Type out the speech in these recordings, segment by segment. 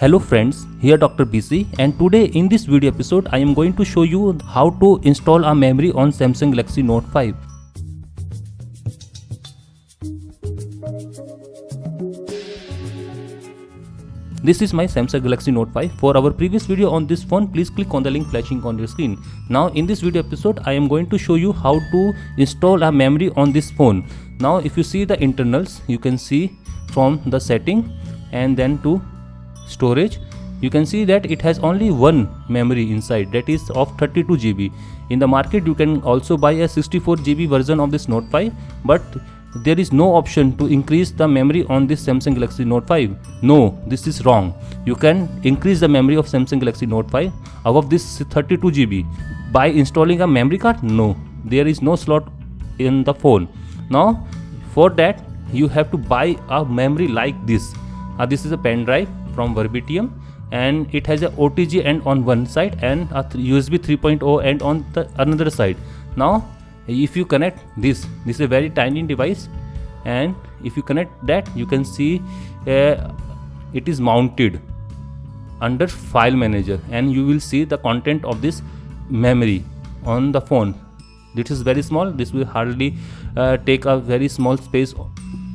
Hello friends, here Dr. BC, and today in this video episode I am going to show you how to install a memory on Samsung Galaxy Note 5. This is my Samsung Galaxy Note 5. For our previous video on this phone, please click on the link flashing on your screen. Now in this video episode I am going to show you how to install a memory on this phone. Now if you see the internals, you can see from the setting and then to storage, you can see that it has only one memory inside, that is of 32 GB. In the market you can also buy a 64 GB version of this Note 5, but there is no option to increase the memory on this Samsung Galaxy Note 5. No, this is wrong. You can increase the memory of Samsung Galaxy Note 5 above this 32 GB by installing a memory card. No, there is no slot in the phone. Now for that you have to buy a memory like this. This is a pen drive from Verbitium, and it has a OTG end on one side and a USB 3.0 end on the another side. Now if you connect this is a very tiny device, and if you connect that, you can see it is mounted under file manager, and you will see the content of this memory on the phone. This is very small. This will hardly take a very small space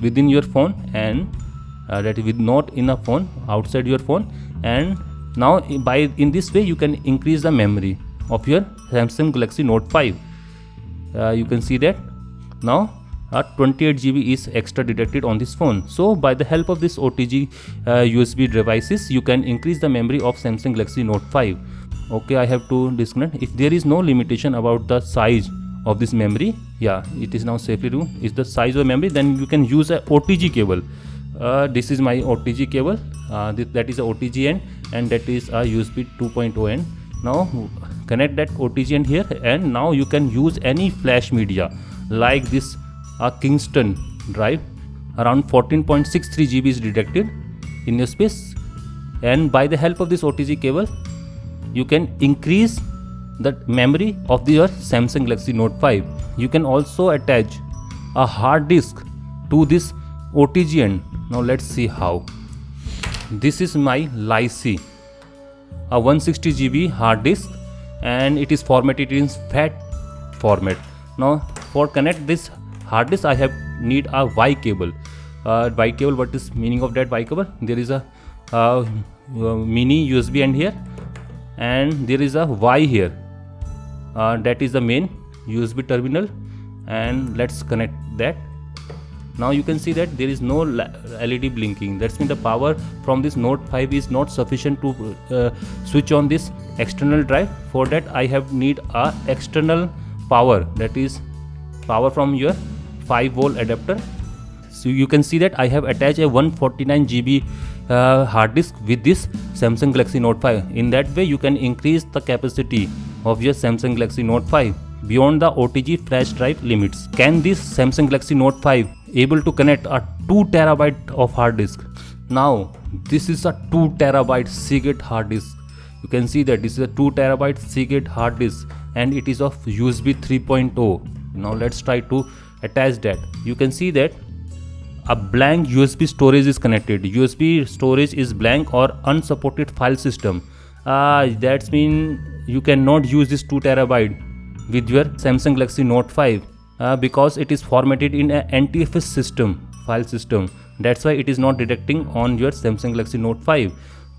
within your phone, and that is not in a phone, outside your phone. And now in this way you can increase the memory of your Samsung Galaxy Note 5. You can see that now 28 GB is extra detected on this phone. So by the help of this OTG USB devices, you can increase the memory of Samsung Galaxy Note 5. Okay, I have to disconnect. If there is no limitation about the size of this memory, yeah, it is now safely removed. Is the size of memory, then you can use a OTG cable. This is my OTG cable. That is a OTG end, and that is a USB 2.0 end. Now connect that OTG end here, and now you can use any flash media like this Kingston drive. Around 14.63 GB is detected in your space, and by the help of this OTG cable you can increase the memory of your Samsung Galaxy Note 5. You can also attach a hard disk to this OTG end. Now let's see how. This is my Lycee, a 160 GB hard disk, and it is formatted in FAT format. Now for connect this hard disk I have need a Y cable. Y cable, what is meaning of that Y cable? There is a mini USB end here, and there is a Y here. That is the main USB terminal, and let's connect that. Now you can see that there is no LED blinking. That's mean the power from this Note 5 is not sufficient to switch on this external drive. For that I have need a external power, that is power from your 5V adapter. So you can see that I have attached a 149 GB hard disk with this Samsung Galaxy Note 5. In that way you can increase the capacity of your Samsung Galaxy Note 5 beyond the OTG flash drive limits. Can this Samsung Galaxy Note 5 able to connect a 2 TB of hard disk? Now this is a 2 TB Seagate hard disk. You can see that this is a 2 TB Seagate hard disk, and it is of USB 3.0. Now let's try to attach that. You can see that a blank USB storage is connected. USB storage is blank or unsupported file system. That means you cannot use this 2 TB with your Samsung Galaxy Note 5 because it is formatted in a NTFS system, file system. That's why it is not detecting on your Samsung Galaxy Note 5.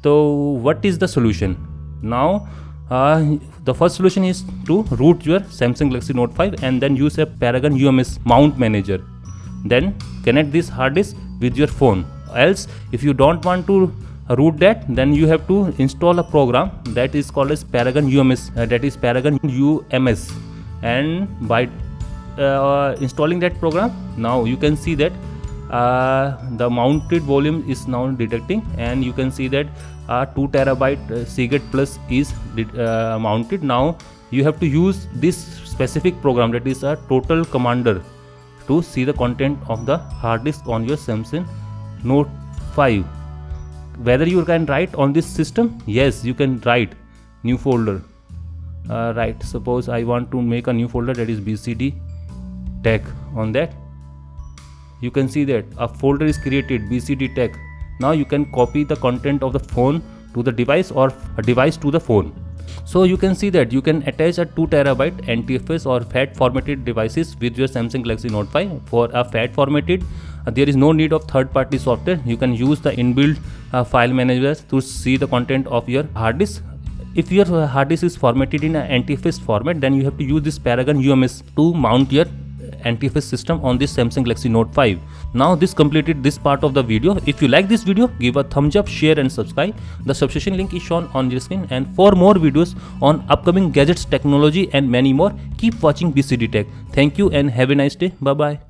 So what is the solution? Now the first solution is to root your Samsung Galaxy Note 5 and then use a Paragon UMS mount manager. Then connect this hard disk with your phone. Else if you don't want to root that, then you have to install a program that is called as Paragon UMS, that is Paragon UMS. And by installing that program, now you can see that the mounted volume is now detecting, and you can see that 2 TB Seagate Plus is mounted. Now you have to use this specific program, that is a Total Commander, to see the content of the hard disk on your Samsung Note 5. Whether you can write on this system? Yes, you can write new folder. Right, suppose I want to make a new folder, that is BCD Tech. On that you can see that a folder is created, BCD Tech. Now you can copy the content of the phone to the device or a device to the phone. So you can see that you can attach a 2TB NTFS or FAT formatted devices with your Samsung Galaxy Note 5. For a FAT formatted, there is no need of third-party software. You can use the inbuilt file manager to see the content of your hard disk. If your hard disk is formatted in an NTFS format, then you have to use this Paragon UMS to mount your NTFS system on this Samsung Galaxy Note 5. Now this completed this part of the video. If you like this video, give a thumbs up, share and subscribe. The subscription link is shown on your screen, and for more videos on upcoming gadgets, technology and many more, keep watching BCD Tech. Thank you and have a nice day. Bye bye.